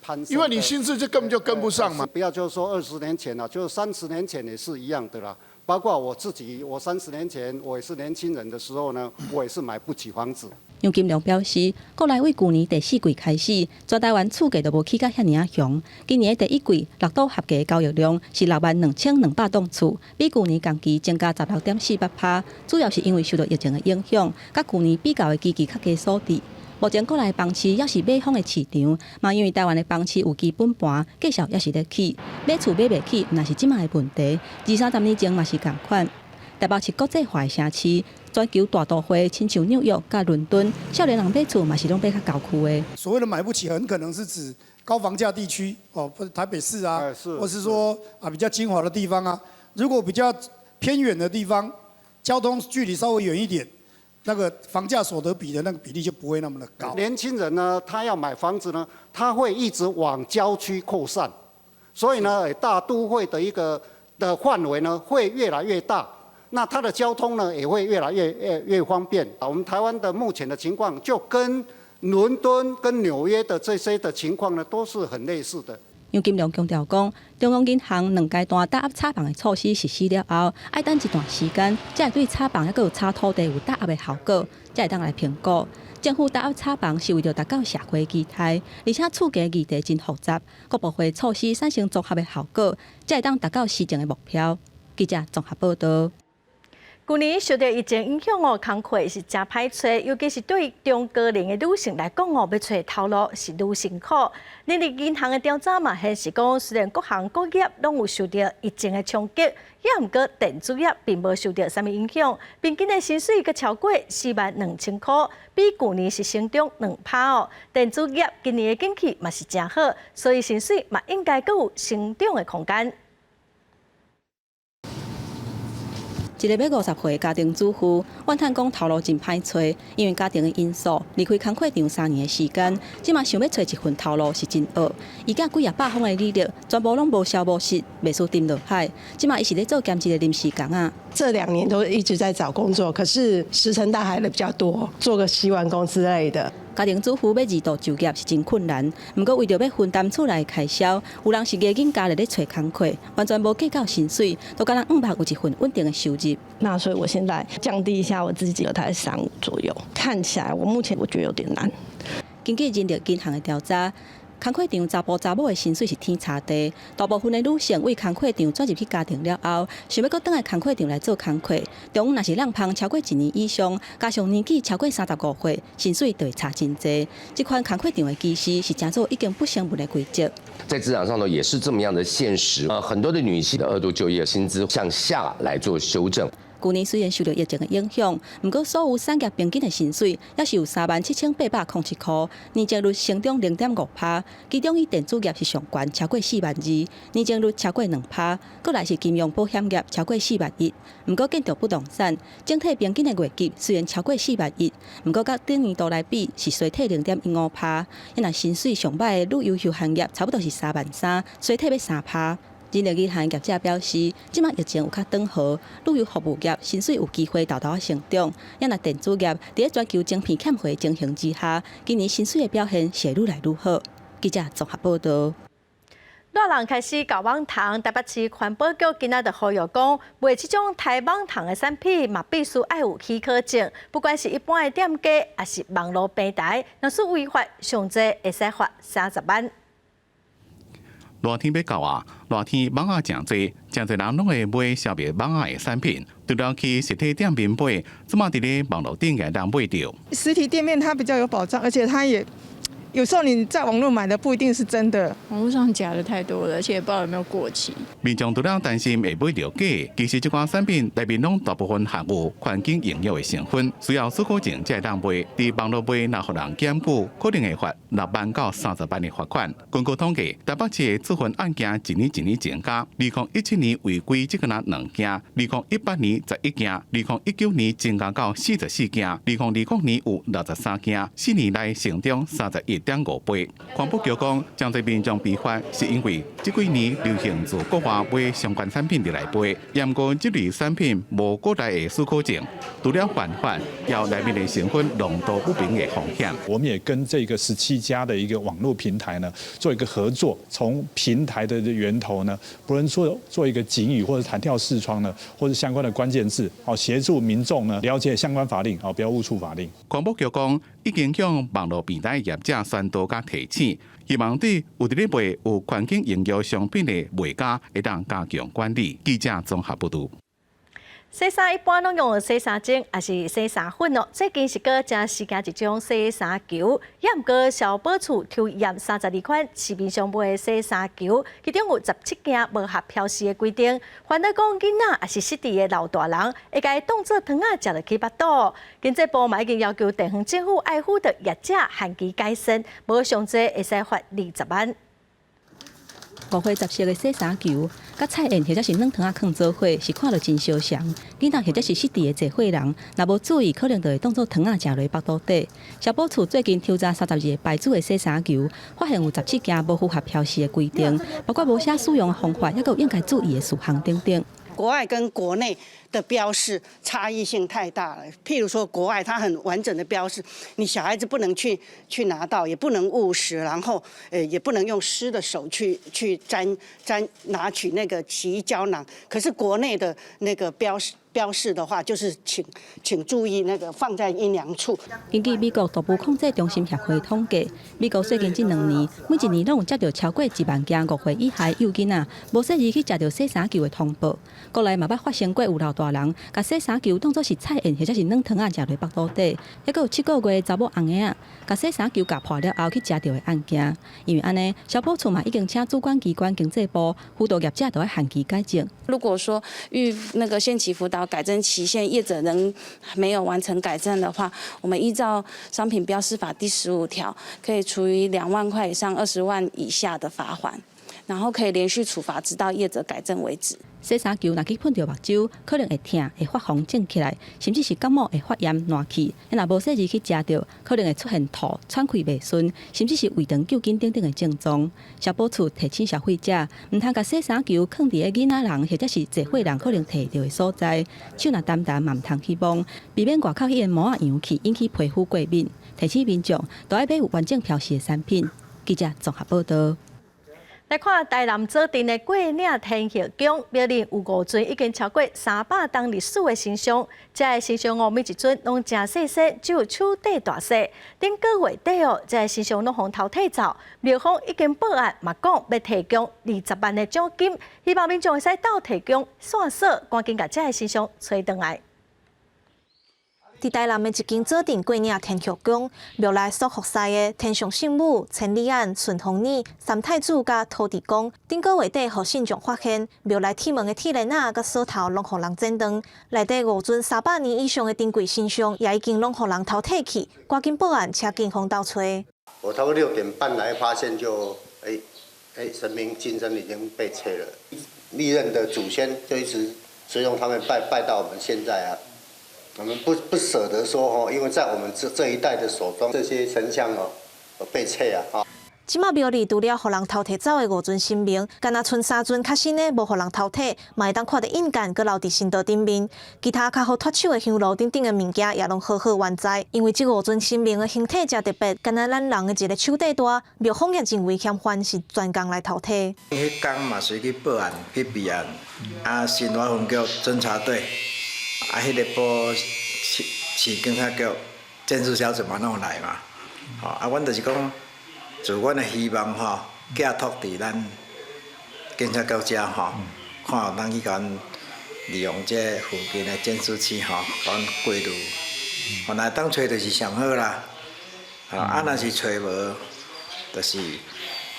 攀升。因为你薪资就根本就跟不上嘛。不要就是说20年前了，就是30年前也是一样的啦。包括我自己，我30年前我也是年轻人的时候呢，我也是买不起房子。杨金龙表示，国内为去年第4季开始，全台湾厝价都无起甲遐尔强。今年的第1季6都合计交易量是62200栋厝，比去年同期增加16.48%，主要是因为受到疫情的影响，甲去年比较的基期较低所致。目前国内房市也是买方的市场，嘛因为台湾的房市有基本盘，价格也是咧起，买厝买袂起，那是即卖的问题。20-30年前嘛是共款。台北是国际化的城市，全球大都会，亲像纽约甲伦敦，少年人买厝嘛是拢买较郊区的。所谓的买不起，很可能是指高房价地区哦，或者台北市啊，或是说比较精华的地方啊。如果比较偏远的地方，交通距离稍微远一点，那个房价所得比的那个比例就不会那么的高。年轻人呢，他要买房子呢，他会一直往郊区扩散，所以呢，大都会的的范围呢会越来越大。那它的交通呢也会越来越方便。我们台湾的目前的情况，就跟伦敦、跟纽约的这些的情况呢，都是很类似的。杨金龙强调讲，中央银行2阶段打压查房的措施实施了后，要等一段时间，才会对查房还有查土地有打压的效果，才会当来评估。政府打压查房是为了达到社会期待，而且厝价议题真复杂，各部会措施产生综合的效果，才会当达到施政的目标。记者综合报道。去年受到疫情影响工课是真歹找，尤其是对中高龄的女性来讲要找头路是愈辛苦。人力银行的调查嘛显示讲，虽然各行各业拢有受到疫情的冲击，也毋过电子业并无受到啥物影响，平均的薪水阁超过42000块，比去年是成长2%。电子业今年的景气嘛是真好，所以薪水嘛应该阁有成长的空间。一个要50岁的家庭主妇，怨叹讲头路真歹找，因为家庭的因素，离开工课场3年的时间，即马想要找一份头路是真恶。伊甲几百封的履历，全部拢无消无息，袂输沉落海。即马伊是咧做兼职的临时工啊。这2年都一直在找工作，可是石沉大海的比较多，做个洗碗工之类的。家庭主妇要2度就业是真困难，不过为着要分担厝内开销，有人是加紧家里咧找工课，完全无计较薪水，都敢若500有一份稳定的收入。那所以我现在降低一下我自己，大概35左右。看起来我目前我觉得有点难。根据人力银行的调查，工课场查甫查某的薪水是天差地，大部分的女性为工课场转入去家庭了后，想要搁倒来工课场来做工课，中若是让芳超过1年以上，加上年纪超过35岁，薪水就会差真多。这款工课场的技师是正做已经不成文的规则。在职场上呢，也是这么样的现实。很多的女性的2度就业，薪资向下来做修正。去年虽然受到疫情的影响，不过所有产业平均的薪水也是有37807块，年增率成长0.5%，其中以电子业是上悬，超过42000，年增率超过2%，过来是金融保险业超过41000。不过建筑不动产整体平均的月绩虽然超过41000，不过甲顶年度来比是衰退0.15%，因为薪水上歹的旅游休闲业差不多是33000，衰退要3%。人力银行业者表示，即马疫情有较缓和，旅游服务业薪水有机会大大成长。因为电子业伫咧全球晶片欠货情形之下，今年薪水的表现是愈来愈好。记者综合报道。热人开始搞网糖，台北市环保局今仔就呼吁讲，卖这种台网糖的产品嘛，必须要有许可证，不管是一般的店家，还是网络平台，若是违法，上济会使罚30万。热天要到啊，热天网仔真多，真侪人拢会买消灭网仔的产品，除了去实体店面买，即马伫咧网络顶也当买到。实体店面它比较有保障，而且它也有时候你在网络买的不一定是真的，网络上假的太多了，而且也不知道有没有过期。民众除了担心会买到假，其实这款产品内面拢大部分含有环境营养的成分，需要许可证才会当卖。伫网络买若互人检举，可能会罚6万到30万的罚款。根据统计，台北市的处分案件一年增加，2017年违规这个人2件，2018年11件，2019年增加到44件，2020年有63件，4年来成长31.5倍。环保局讲，将这民众被罚，是因为这几年流行自国外买相关产品入来卖，严格这类产品无国内的许可证，除了犯法，也有内面的成分浓度不明的风险。我们也跟这个17家的一个网络平台呢做一个合作，从平台的源头呢，不论做一个警语或者弹跳视窗呢，或者相关的关键字，协助民众呢了解相关法令，不要误触法令。环保局讲，已经向网络平台业者宣导甲提醒，希望对有伫咧卖有环境营养商品的卖家，会当加强管理。记者综合报道。洗衫一般拢用洗衫精，还是洗衫粉哦？最近是搁正时加一种洗衫球，也毋过消保处抽验32款市面上卖的洗衫球，其中有17件无合标示的规定。反倒讲囡仔也是失智的老大人，会甲伊当做汤仔食落去腹肚。经济部嘛已经要求地方政府爱护的业者限期改善，无上济会使罚20万。5花10色的洗衫球，甲菜宴或者是软汤仔放做伙，是看落真相像。囡仔或者是失智的侪岁人，若无注意，可能就会当做汤仔食落腹肚底。消保处最近抽查32个牌子的洗衫球，发现有17件无符合标示的规定，包括无写使用的方法，还有应该注意的事项等等。国外跟国内的标示差异性太大了。譬如说，国外它很完整的标示，你小孩子不能去拿到，也不能误食，然后也不能用湿的手去拿取那个洗衣胶囊。可是国内的那个标示的话，就是请注意那个放在阴凉处。根据美国毒物控制中心协会统计，美国最近这2年，每一年拢有接到超过1万件5岁以下幼囡仔无适宜去食到洗衫球的通报。国内嘛捌发生过有老大人甲洗衫球当作是菜宴或者是软汤仔食落腹肚底，还有7个月的查某翁仔仔甲洗衫球夹破了后去食到的案件。因为安尼，消保处嘛已经请主管机关经济部辅导业者都要限期改正。如果说那个限期辅导改正期限，业者仍没有完成改正的话，我们依照商品标示法第15条，可以处以2万块以上20万以下的罚款。然后可以连续处罚直到业者改正为止。洗衫球若去碰到目睭，可能会痛、会发红肿起来，甚至是感冒会发炎烂气。若无细致去食着，可能会出现吐、喘气袂顺，甚至是胃肠揪紧等等的症状。消保处提醒消费者，唔通甲洗衫球放伫个囡仔人或者是聚会人可能摕到的所在，手若澹澹嘛唔通去摸，避免外口迄个膜仔扬起，引起皮肤过敏。提醒民众都要买有完整标示的产品。记者综合报道。来看台南做阵的过岭天后宫，庙里有5尊已经超过300当历史的神像。这个神像每一尊拢真细细，只有手底大小。顶个月底这个神像拢互偷摕走，庙方已经报案，嘛讲要提供20万的奖金，希望民众会使到提供线索，赶紧把这个神像找回来。伫台南的一间做阵过岭天后宫，庙内所服侍的天上圣母、千里眼、顺风耳、三太子甲土地公，顶个月底，互信众发现庙内铁门的铁链仔甲锁头拢互人剪断，内底5尊300年以上的珍贵神像也已经拢互人偷摕去，赶紧报案，请警方到找。我差不多6点半来发现就，神明金身已经被拆了，历任的祖先就一直随从他们拜到我们现在啊。我们不舍得说因为在我们这一代的手中，这些神像被拆啊。即马庙里除了互人偷摕走的5尊神明，敢若剩3尊较新的无互人偷摕，嘛会当看到印鉴，搁留伫神道顶面。其他较好脱手的香炉等等的物件也拢好好完在，因为即5尊神明的形体真特别，敢若咱人的一个手底大，庙方也认为嫌烦，是专工来偷摕。迄天嘛随去报案去备案，新华分局侦查队。迄个部市警察局建设小组嘛拢来嘛，阮就是讲，自阮的希望寄托伫咱警察局遮看有咱去甲阮利用这附近的监视器甲阮过滤，若当找就是上好啦，若是找无，就是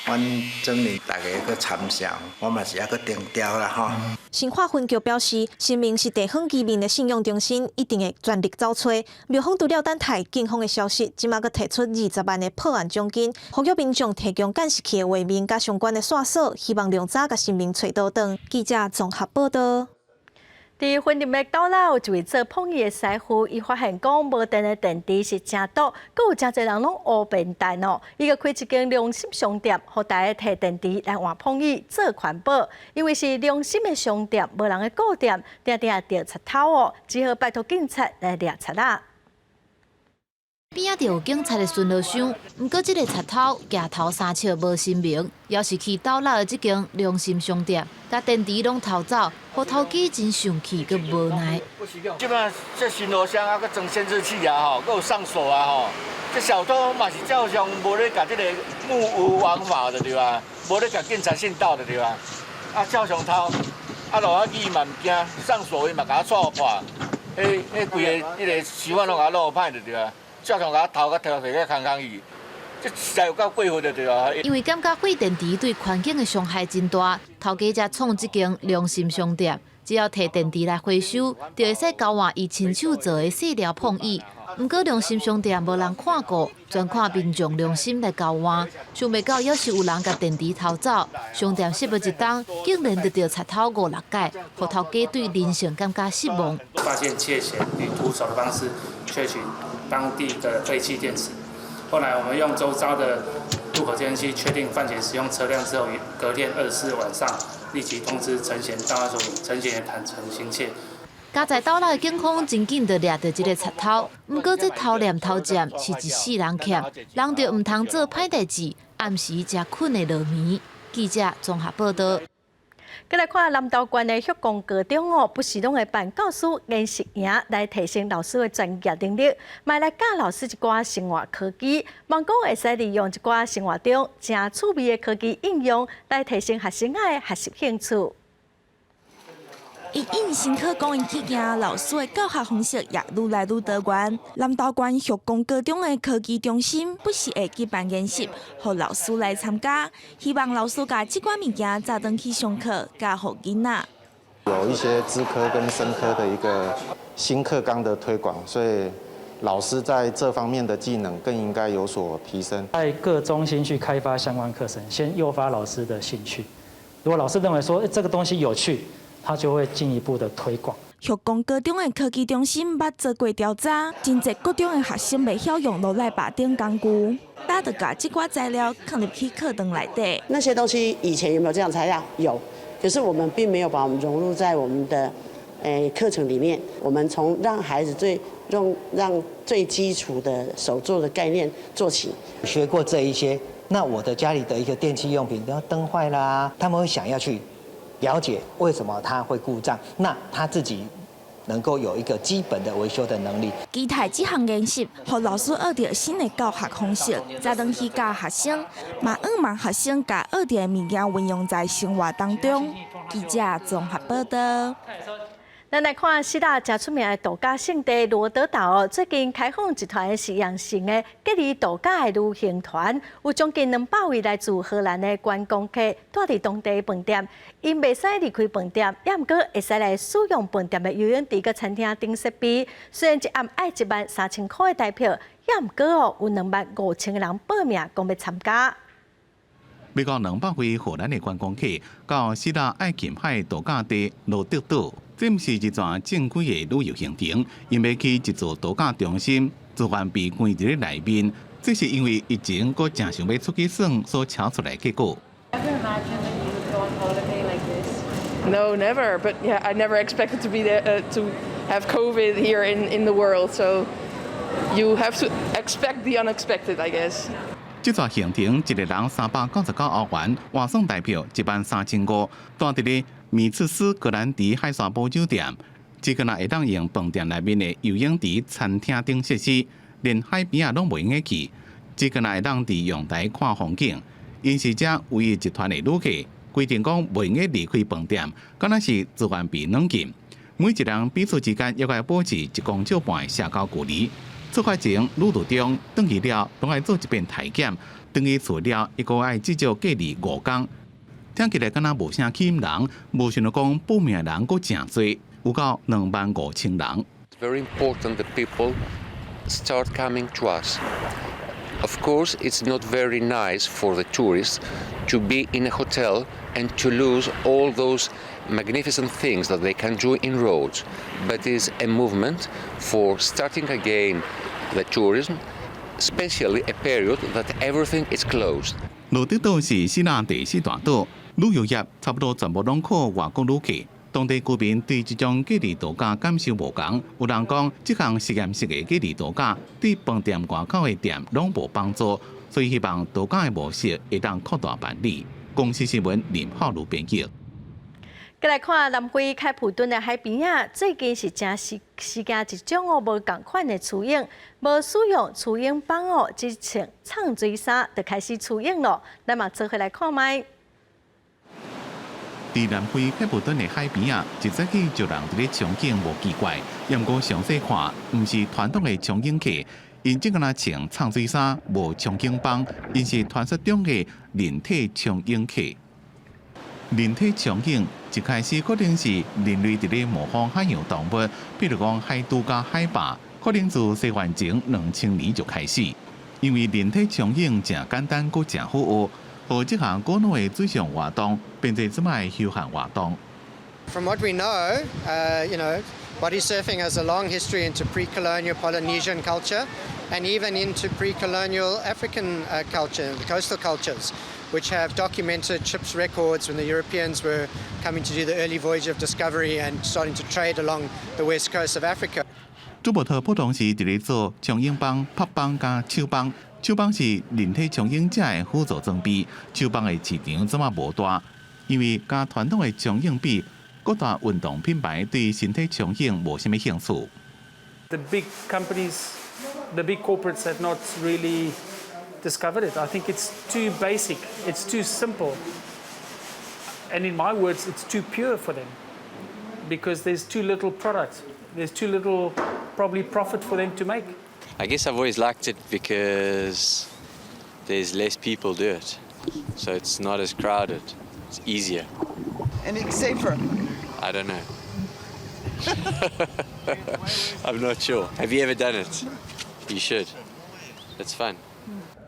阮证明大家去参详，我嘛是还去定调啦新化分局表示，神明是地方居民的信用中心，一定会全力找找。庙方除了等待警方的消息，即马阁提出20万的破案奖金，呼吁民众提供监视器的画面甲相关的线索，希望量早甲神明找到档。记者综合报道。伫云林的岛内有一位做碰椅的师傅，伊发现讲无电的电池是真毒，佮有真侪人拢乌笨蛋哦。伊个开一间良心商店，互大家摕电池来换碰椅做环保。因为是良心的商店，无人的顾店，定定着贼头哦，只好拜托警察来掠贼仔。边仔就有警察的巡逻箱，不过这个贼头举头三尺无神明，要是去岛内的这间良心商店，甲电池拢偷走，互头家真生气，佮无奈。即摆这巡逻箱啊，佮装监视器啊，佮有上锁啊，这小偷嘛是照常无咧甲这个目无王法的对吧？无咧甲警察信道的对吧？照常偷，落仔去嘛唔惊，上锁伊嘛甲我破破，规个迄个手腕拢甲落歹的对吧？照常甲头甲跳皮甲空空去，这实在有够过分的对吧？因为感觉废电池对环境的伤害真大，头家才创这间良心商店，只要摕电池来回收，就会使交换伊亲手做的细料碰椅。不过良心商店无人看过，专看民众良心来交换，想袂到要是有人甲电池偷走，商店失不一当，竟然得到贼偷5、6届，互头家对人性感觉失望。发现窃嫌以徒手的方式窃取当地的废弃电池。后来我们用周遭的路口监视器确定犯嫌使用车辆之后，隔天24日晚上立即通知陈嫌到案说明，陈嫌也坦诚心切。家在岛内的警方真紧就抓到这个贼头，不过这偷念偷占是一世人欠，人就唔通做歹代志，暗时才困的落眠。记者综合报道。再来看南投县的旭光高中哦，不时拢会办教师研习营来提升老师的专业能力，嘛来教老师一寡生活科技，望讲会使利用一寡生活中正趣味的科技应用，来提升学生的学习兴趣。因应新课供应起行，老师的教学方式也愈来愈多元。南投县旭光高中的科技中心不时会举办研习，让老师来参加，希望老师把这款物件早登去上课，教给囡仔。有一些资科跟生科的一个新课纲的推广，所以老师在这方面的技能更应该有所提升。在各中心去开发相关课程，先诱发老师的兴趣。如果老师认为说这个东西有趣，他就会进一步的推广。旭光高中的科技中心捌做过调查，真侪高中的学生未晓用落来把顶工具，大家把这挂材料放入去课堂内底。那些东西以前有没有这样材料？有，可是我们并没有把我们融入在我们的课程里面。我们从让孩子让最基础的手作的概念做起。学过这一些，那我的家里的一个电器用品，比如灯坏啦，他们会想要去了解为什么它会故障，那他自己能够有一个基本的维修的能力。期待这项研习，让老师学到新的教学方式，再回去教学生，嘛望学生把学到的物件运用在生活当中。记者综合报道。咱来看四大真出名的度假胜地罗德岛，最近开放一团是养成的隔离度假的旅行团，有将近200位来自荷兰的观光客住伫当地饭店，因袂使离开饭店，也毋过会使来使用饭店的游泳池、个餐厅等设备。虽然一暗爱13000块的台票，也毋过有25000个人报名讲要参加。美国200位荷兰的观光客到希腊爱琴海度假地罗德岛。这不是一段正规的旅游行程，因为去一座度假中心，资源被关在内面，这是因为疫情佫正想要出去耍所敲出来的结果。No, never. But yeah, I never expected to be there to have COVID here in the world. So you have to expect the unexpected, I guess. 这段行程一个人399欧元，换算台票13500，住伫咧米茨斯格兰迪海沙堡酒店，这个会当用饭店内面的游泳池、餐厅等设施，连海边拢袂用去。这个会当伫阳台看风景。因是这唯一一团的旅客，规定讲袂用离开饭店，敢若是资源被软禁。每一人彼此之间要爱保持1公尺半的社交距离。出发前，旅途中转去了，拢爱做一遍体检。转去厝了，一个爱至少隔离5天。听起来敢若无啥吸引人，无想到讲报名的人佫真多，有到25000人。Very important that people start coming to us. Of course, it's not very nice for the tourists to be in a hotel and to lose all those magnificent things that they can do in Rhodes, but it's a movement for starting again the tourism, especially a period that everything is closed. 罗德岛是希腊第4大岛，旅游业差不多全部拢靠外国旅客。当地居民对这种隔离度假感受无同，有人讲这项实验式的隔离度假对饭店外口的店拢无帮助，所以希望度假的模式会当扩大办理。公司新闻林浩如编辑。再来看南非开普敦的海边啊，最近是正是件一种无共款的雏鹰，无使用雏鹰帮只穿唱水衫就开始雏鹰咯。咱嘛做回来看卖。伫南非开普敦的海边啊，一早起就人伫咧憧憬无奇怪，也毋过详细看，毋是传统的憧憬客，因即个若穿唱水衫，无憧憬帮，因是传说中的人体憧憬客。人体憧憬一开始可能是人类伫咧模仿海洋动物，比如讲海猪甲海豹，可能自西元前2000年就开始，因为人体憧憬正简单，阁正好学。和这项古老的水上活动变成即卖休闲活动。From what we know, body surfing has a long history into pre-colonial Polynesian culture, and even into pre-colonial African culture, the coastal cultures, which have documented ships' records when the Europeans were coming to do the early voyage of discovery and starting to trade along the west coast of Africa. 朱伯特普通时伫咧做冲鹰帮、拍帮加手帮。手帮是人体冲鹰者的辅助装备，手帮的市场怎么无大？因为甲传统的冲鹰比，各大运动品牌对身体冲鹰无什么兴趣。The big companies, the big corporates have not really discovered it. I think it's too basic, it's too simple, and in my words, it's too pure for them because there's too little product, there's too little probably profit for them to make. I guess I've always liked it because there's less people do it. So it's not as crowded. It's easier. And it's safer. I don't know. I'm not sure. Have you ever done it? You should. It's fun.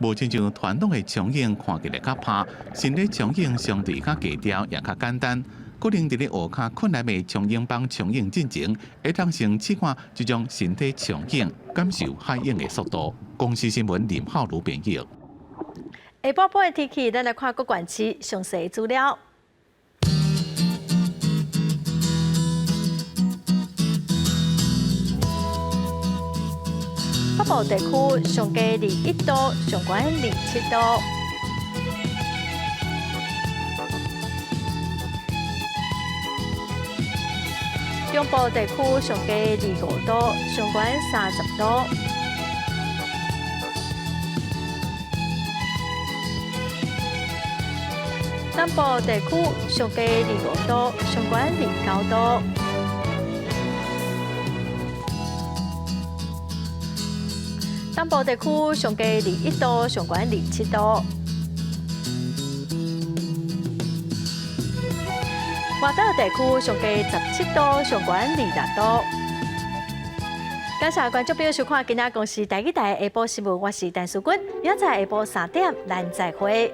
无亲像传统的冲影看起来较拍，新的冲影相对较低调也较简单。个人伫咧学卡困难的冲影帮冲影进前，会当先试看这种身体冲影，感受海影的速度。公司新闻林浩如编译。下晡半的天气，咱来看各县市详细资料。北部地区上低21度，上悬27度。中部地区上低25度，上悬30度。南部地区上低25度，上悬29度。东部地区上低21度，上悬27度。外岛地区上低17度，上悬26度。感谢观众朋友收看今仔公视第一台下晡新闻，我是陈淑君，明仔载下晡3点，咱再会。